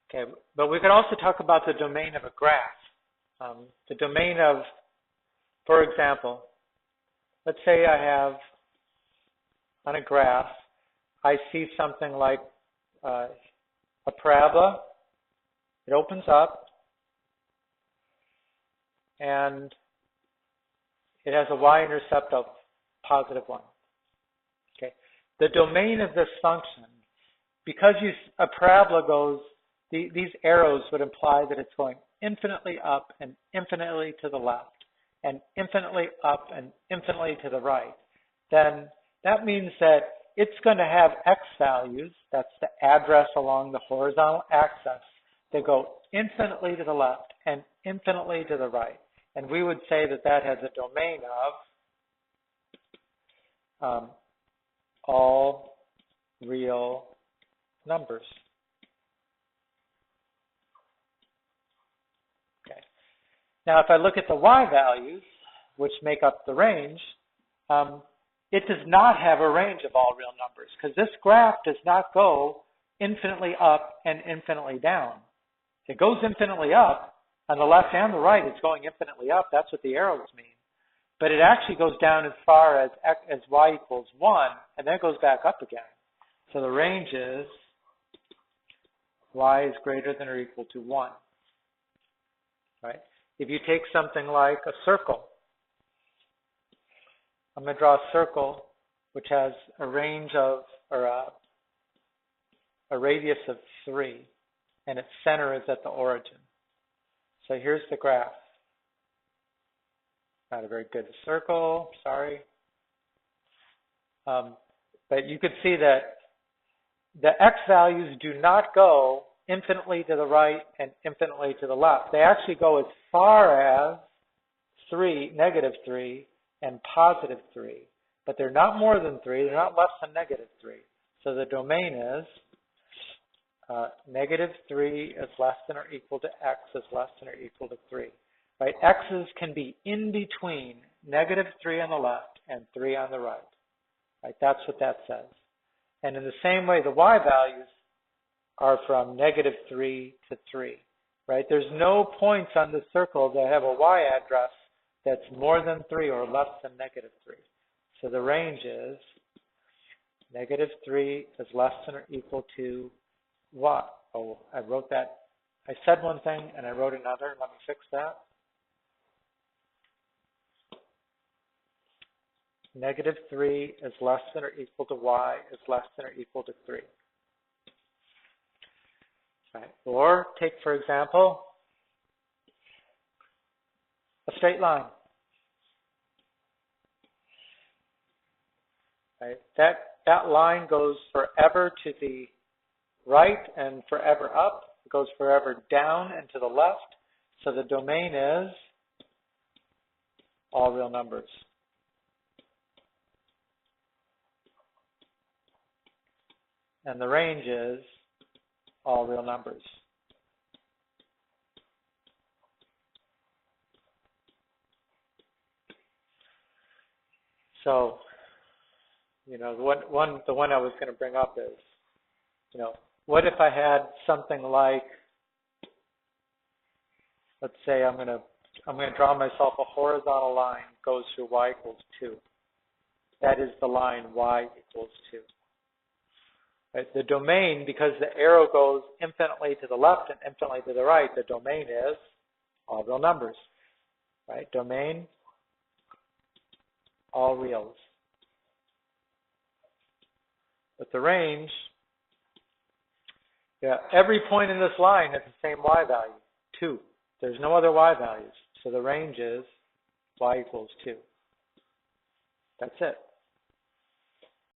Okay, but we could also talk about the domain of a graph. The domain of, for example, let's say I have on a graph, I see something like a parabola. It opens up and it has a y-intercept of +1. Okay, the domain of this function, because a parabola goes, these arrows would imply that it's going infinitely up and infinitely to the left and infinitely up and infinitely to the right, then that means that it's going to have x values, that's the address along the horizontal axis, that go infinitely to the left and infinitely to the right. And we would say that that has a domain of all real numbers. Okay. Now, if I look at the y values, which make up the range, it does not have a range of all real numbers because this graph does not go infinitely up and infinitely down. It goes infinitely up. On the left and the right, it's going infinitely up. That's what the arrows mean. But it actually goes down as far as y equals 1, and then it goes back up again. So the range is y is greater than or equal to 1. Right? If you take something like a circle, I'm going to draw a circle which has a range of, or a radius of 3, and its center is at the origin. So here's the graph. Not a very good circle, sorry. But you could see that the x values do not go infinitely to the right and infinitely to the left. They actually go as far as 3, -3, and +3. But they're not more than 3, they're not less than -3. So the domain is -3 is less than or equal to x is less than or equal to 3. Right? X's can be in between -3 on the left and 3 on the right. Right? That's what that says. And in the same way, the y values are from -3 to 3. Right? There's no points on the circle that have a y address that's more than 3 or less than -3. So the range is -3 is less than or equal to what? Oh, I wrote that. I said one thing and I wrote another. Let me fix that. -3 is less than or equal to y is less than or equal to 3. Right. Or take, for example, a straight line. Right. That line goes forever to the right and forever up. It goes forever down and to the left. So the domain is all real numbers. And the range is all real numbers. So, you know, the one I was going to bring up is, you know, what if I had something like, let's say I'm going to draw myself a horizontal line goes through y equals 2. That is the line y equals 2. Right? The domain, because the arrow goes infinitely to the left and infinitely to the right, the domain is all real numbers. Right? Domain, all reals. But the range, yeah, every point in this line has the same y value, 2. There's no other y values. So the range is y equals 2. That's it.